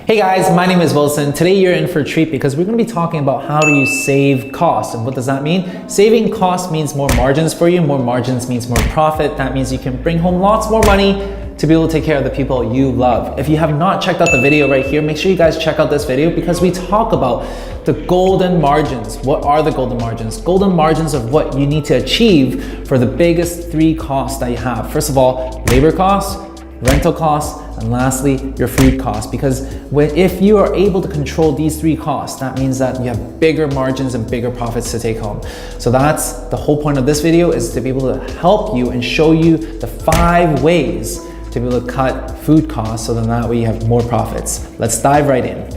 Hey guys, my name is Wilson. Today you're in for a treat because we're going to be talking about how do you save costs. And what does that mean? Saving costs means more margins for you. More margins means more profit. That means you can bring home lots more money to be able to take care of the people you love. If you have not checked out the video right here, make sure you guys check out this video because we talk about the golden margins. What are the golden margins? Golden margins of what you need to achieve for the biggest three costs that you have. First of all, labor costs, rental costs, and lastly, your food costs. Because if you are able to control these three costs, that means that you have bigger margins and bigger profits to take home. So that's the whole point of this video, is to be able to help you and show you the 5 ways to be able to cut food costs so then that way you have more profits. Let's dive right in.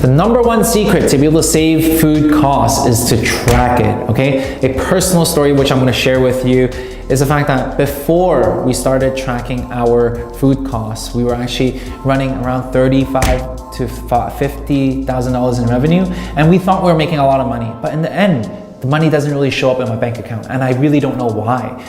The number one secret to be able to save food costs is to track it, okay? A personal story which I'm gonna share with you is the fact that before we started tracking our food costs, we were actually running around $35,000 to $50,000 in revenue, and we thought we were making a lot of money. But in the end, the money doesn't really show up in my bank account, and I really don't know why.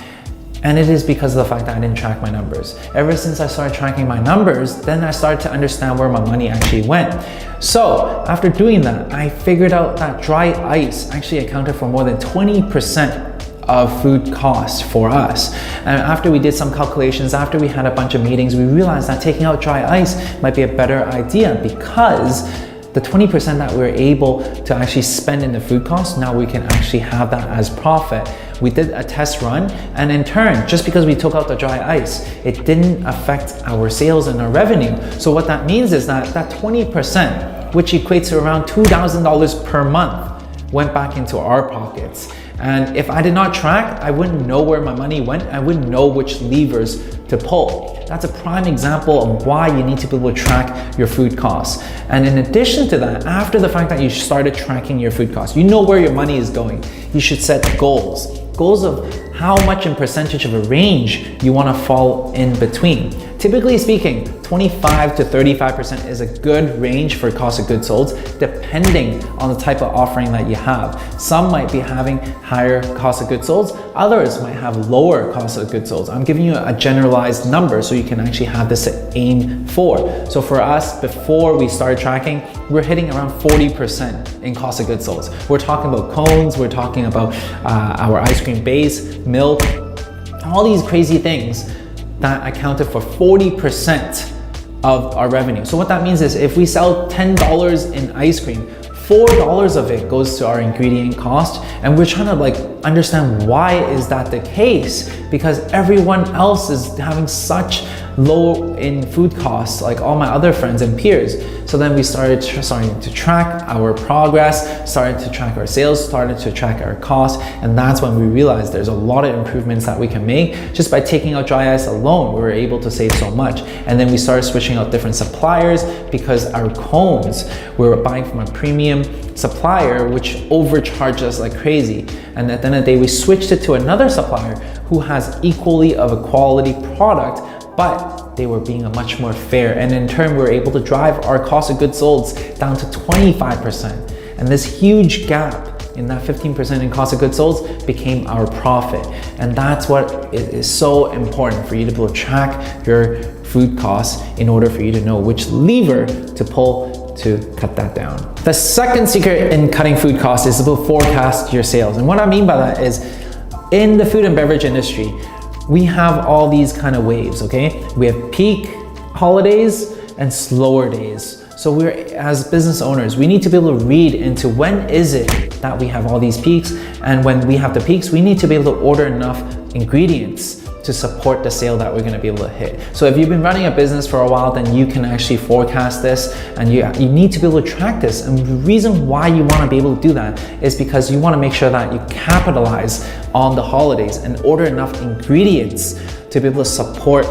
And it is because of the fact that I didn't track my numbers. Ever since I started tracking my numbers, then I started to understand where my money actually went. So after doing that, I figured out that dry ice actually accounted for more than 20% of food costs for us. And after we did some calculations, after we had a bunch of meetings, we realized that taking out dry ice might be a better idea because the 20% that we're able to actually spend in the food costs, now we can actually have that as profit. We did a test run, and in turn, just because we took out the dry ice, it didn't affect our sales and our revenue. So what that means is that that 20%, which equates to around $2,000 per month, went back into our pockets. And if I did not track, I wouldn't know where my money went. I wouldn't know which levers to pull. That's a prime example of why you need to be able to track your food costs. And in addition to that, after the fact that you started tracking your food costs, you know where your money is going. You should set goals. Goals of how much in percentage of a range you want to fall in between. Typically speaking, 25 to 35% is a good range for cost of goods sold, depending on the type of offering that you have. Some might be having higher cost of goods sold, others might have lower cost of goods sold. I'm giving you a generalized number so you can actually have this to aim for. So for us, before we started tracking, we're hitting around 40% in cost of goods sold. We're talking about cones, we're talking about our ice cream base, milk, all these crazy things that accounted for 40% of our revenue. So what that means is if we sell $10 in ice cream, $4 of it goes to our ingredient cost, and we're trying to understand why is that the case, because everyone else is having such low in food costs, like all my other friends and peers. So then we started starting to track our progress, started to track our sales, started to track our costs, and that's when we realized there's a lot of improvements that we can make. Just by taking out dry ice alone, we were able to save so much. And then we started switching out different suppliers because our cones, we were buying from a premium supplier which overcharged us like crazy. And at the end of the day, we switched it to another supplier who has equally of a quality product, but they were being much more fair. And in turn, we were able to drive our cost of goods sold down to 25%. And this huge gap in that 15% in cost of goods sold became our profit. And that's what is so important for you to be able to track your food costs in order for you to know which lever to pull to cut that down. The second secret in cutting food costs is to forecast your sales. And what I mean by that is, in the food and beverage industry, we have all these kind of waves, okay? We have peak holidays and slower days. So we're, as business owners, we need to be able to read into when is it that we have all these peaks, and when we have the peaks, we need to be able to order enough ingredients to support the sale that we're going to be able to hit. So if you've been running a business for a while, then you can actually forecast this, and you need to be able to track this. And the reason why you want to be able to do that is because you want to make sure that you capitalize on the holidays and order enough ingredients to be able to support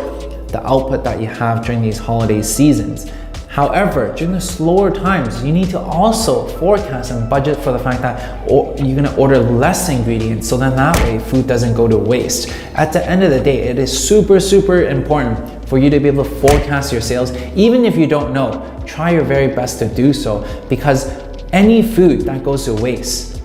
the output that you have during these holiday seasons. However, during the slower times, you need to also forecast and budget for the fact that you're gonna order less ingredients, so then that way food doesn't go to waste. At the end of the day, it is super, super important for you to be able to forecast your sales. Even if you don't know, try your very best to do so, because any food that goes to waste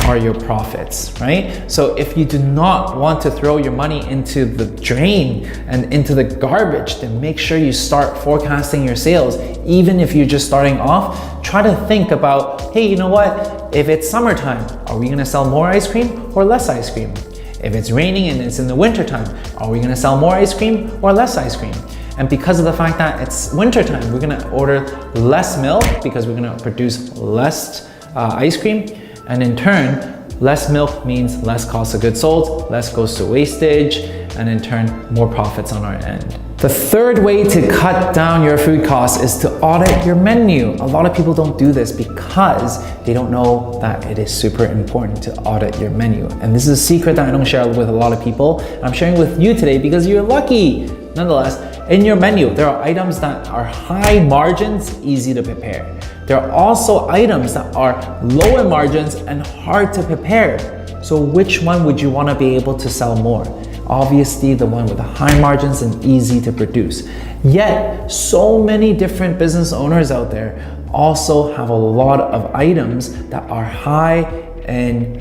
are your profits, right? So if you do not want to throw your money into the drain and into the garbage, then make sure you start forecasting your sales. Even if you're just starting off, try to think about, hey, you know what? If it's summertime, are we gonna sell more ice cream or less ice cream? If it's raining and it's in the wintertime, are we gonna sell more ice cream or less ice cream? And because of the fact that it's wintertime, we're gonna order less milk because we're gonna produce less ice cream. And in turn, less milk means less cost of goods sold, less goes to wastage, and in turn, more profits on our end. The third way to cut down your food costs is to audit your menu. A lot of people don't do this because they don't know that it is super important to audit your menu. And this is a secret that I don't share with a lot of people. I'm sharing with you today because you're lucky. Nonetheless, in your menu, there are items that are high margins, easy to prepare. There are also items that are low in margins and hard to prepare. So which one would you want to be able to sell more? Obviously, the one with the high margins and easy to produce. Yet, so many different business owners out there also have a lot of items that are high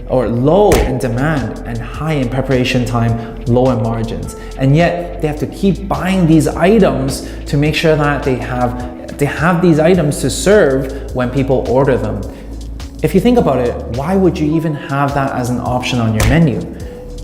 or low in demand and high in preparation time, low in margins. And yet they have to keep buying these items to make sure that they have these items to serve when people order them. If you think about it, why would you even have that as an option on your menu?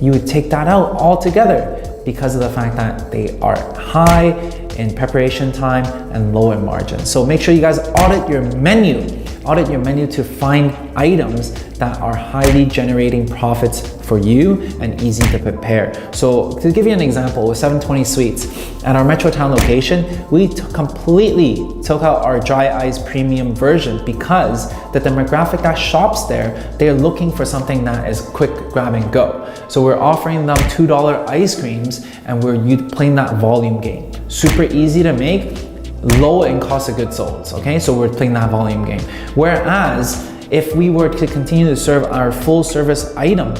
You would take that out altogether because of the fact that they are high in preparation time and low in margin. So make sure you guys audit your menu. Audit your menu to find items that are highly generating profits for you and easy to prepare. So to give you an example, with 720 Sweets, at our Metrotown location, we completely took out our dry ice premium version because the demographic that shops there, they're looking for something that is quick grab and go. So we're offering them $2 ice creams and we're playing that volume game. Super easy to make, low in cost of goods sold, okay? So we're playing that volume game. Whereas if we were to continue to serve our full service item,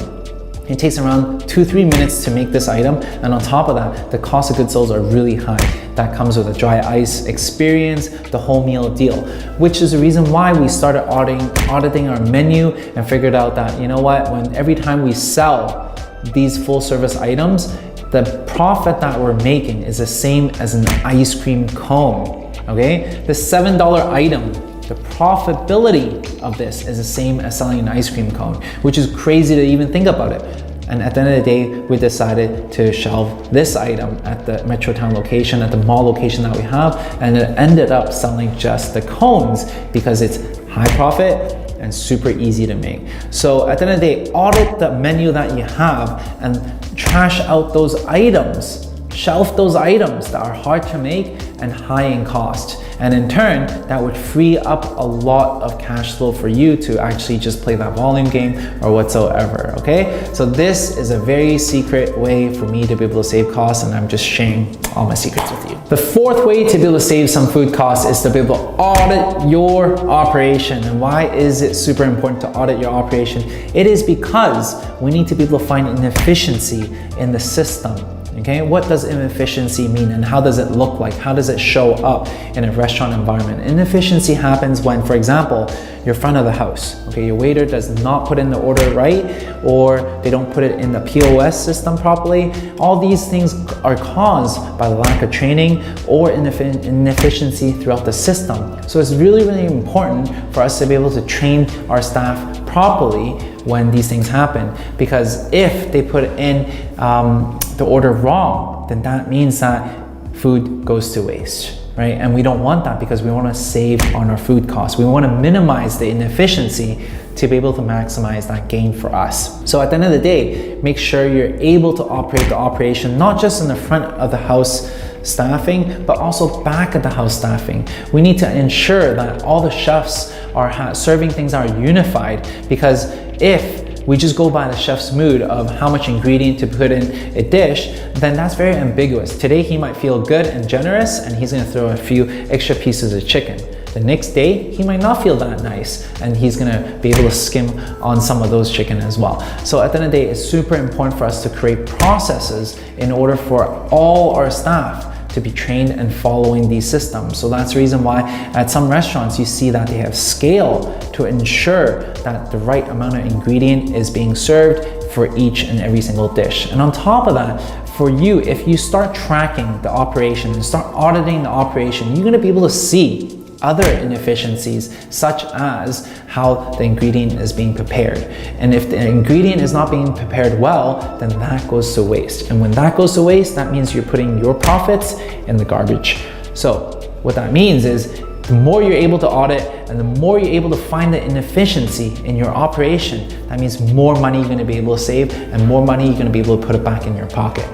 it takes around 2-3 minutes to make this item, and on top of that, the cost of goods sold are really high. That comes with a dry ice experience, the whole meal deal, which is the reason why we started auditing our menu and figured out that, you know what, every time we sell these full service items, the profit that we're making is the same as an ice cream cone, okay? The $7 item, the profitability of this is the same as selling an ice cream cone, which is crazy to even think about it. And at the end of the day, we decided to shelve this item at the Metrotown location, at the mall location that we have, and it ended up selling just the cones because it's high profit and super easy to make. So at the end of the day, audit the menu that you have and trash out those items, shelf those items that are hard to make and high in cost. And in turn, that would free up a lot of cash flow for you to actually just play that volume game or whatsoever, okay? So this is a very secret way for me to be able to save costs, and I'm just sharing all my secrets with you. The fourth way to be able to save some food costs is to be able to audit your operation. And why is it super important to audit your operation? It is because we need to be able to find an efficiency in the system. Okay, what does inefficiency mean and how does it look like? How does it show up in a restaurant environment? Inefficiency happens when, for example, your front of the house, okay, your waiter does not put in the order right, or they don't put it in the POS system properly. All these things are caused by the lack of training or inefficiency throughout the system. So it's really, really important for us to be able to train our staff properly when these things happen, because if they put in the order wrong, then that means that food goes to waste, right? And we don't want that because we want to save on our food costs. We want to minimize the inefficiency to be able to maximize that gain for us. So at the end of the day, make sure you're able to operate the operation, not just in the front of the house staffing, but also back at the house staffing. We need to ensure that all the chefs are serving things that are unified, because if we just go by the chef's mood of how much ingredient to put in a dish, then that's very ambiguous. Today he might feel good and generous and he's gonna throw a few extra pieces of chicken. The next day, he might not feel that nice and he's gonna be able to skim on some of those chicken as well. So at the end of the day, it's super important for us to create processes in order for all our staff to to be trained and following these systems. So that's the reason why at some restaurants you see that they have scale to ensure that the right amount of ingredient is being served for each and every single dish. And on top of that, for you, if you start tracking the operation and start auditing the operation, you're gonna be able to see other inefficiencies, such as how the ingredient is being prepared. And if the ingredient is not being prepared well, then that goes to waste. And when that goes to waste, that means you're putting your profits in the garbage. So what that means is the more you're able to audit and the more you're able to find the inefficiency in your operation, that means more money you're gonna be able to save and more money you're gonna be able to put it back in your pocket.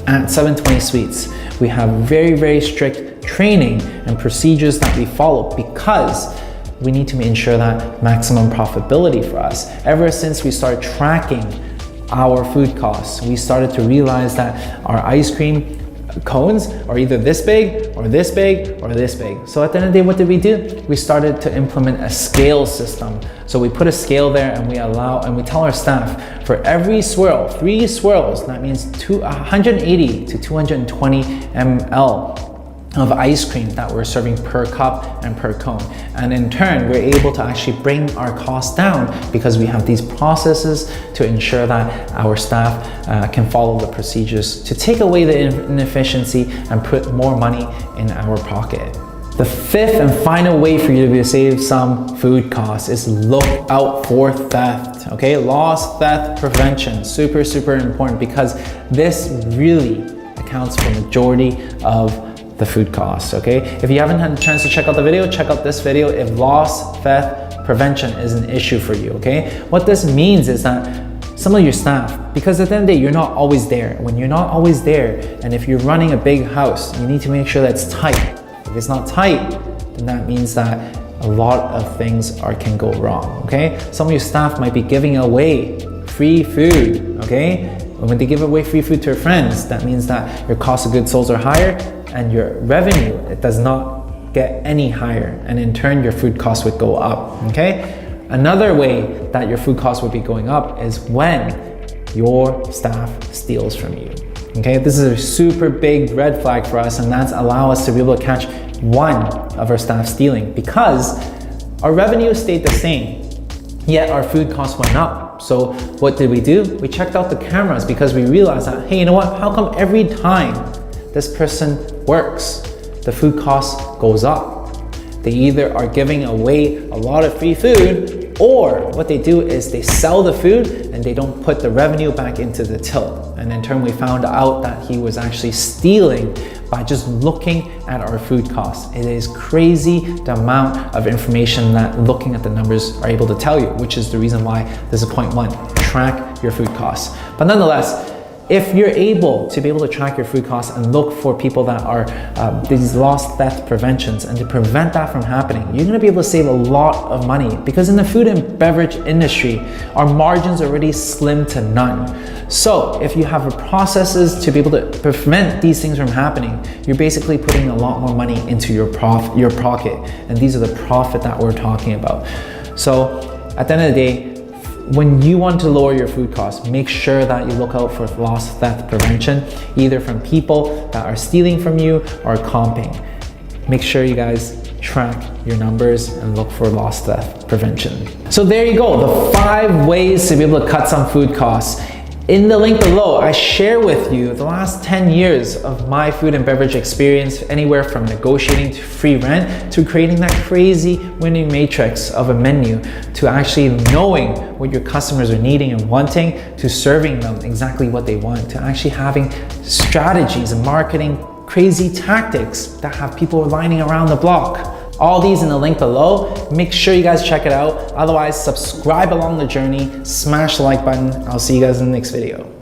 At 720 Sweets, we have very, very strict training and procedures that we follow because we need to ensure that maximum profitability for us. Ever since we started tracking our food costs, we started to realize that our ice cream cones are either this big or this big or this big. So at the end of the day, what did we do? We started to implement a scale system. So we put a scale there and we tell our staff for every swirl, 3 swirls, that means 180 to 220 ml of ice cream that we're serving per cup and per cone. And in turn, we're able to actually bring our costs down because we have these processes to ensure that our staff can follow the procedures to take away the inefficiency and put more money in our pocket. The fifth and final way for you to save some food costs is look out for theft, okay? Loss, theft, prevention, super, super important because this really accounts for the majority of the food costs, okay? If you haven't had a chance to check out the video, check out this video if loss, theft, prevention is an issue for you, okay? What this means is that some of your staff, because at the end of the day, you're not always there. When you're not always there, and if you're running a big house, you need to make sure that it's tight. If it's not tight, then that means that a lot of things can go wrong, okay? Some of your staff might be giving away free food, okay? When they give away free food to their friends, that means that your cost of goods sold are higher and your revenue, it does not get any higher. And in turn, your food costs would go up, okay? Another way that your food costs would be going up is when your staff steals from you, okay? This is a super big red flag for us, and that's allow us to be able to catch one of our staff stealing because our revenue stayed the same, yet our food costs went up. So what did we do? We checked out the cameras because we realized that, hey, you know what? How come every time this person works, the food cost goes up? They either are giving away a lot of free food, or what they do is they sell the food and they don't put the revenue back into the till. And in turn, we found out that he was actually stealing by just looking at our food costs. It is crazy the amount of information that looking at the numbers are able to tell you, which is the reason why this is point 1, track your food costs. But nonetheless, if you're able to be able to track your food costs and look for people that are these loss, theft preventions and to prevent that from happening, you're gonna be able to save a lot of money because in the food and beverage industry, our margins are already slim to none. So if you have processes to be able to prevent these things from happening, you're basically putting a lot more money into your pocket. And these are the profit that we're talking about. So at the end of the day, when you want to lower your food costs, make sure that you look out for loss, theft prevention, either from people that are stealing from you or comping. Make sure you guys track your numbers and look for loss, theft prevention. So there you go, the 5 ways to be able to cut some food costs. In the link below, I share with you the last 10 years of my food and beverage experience, anywhere from negotiating to free rent to creating that crazy winning matrix of a menu to actually knowing what your customers are needing and wanting to serving them exactly what they want to actually having strategies and marketing crazy tactics that have people lining around the block. All these in the link below. Make sure you guys check it out. Otherwise, subscribe along the journey, smash the like button. I'll see you guys in the next video.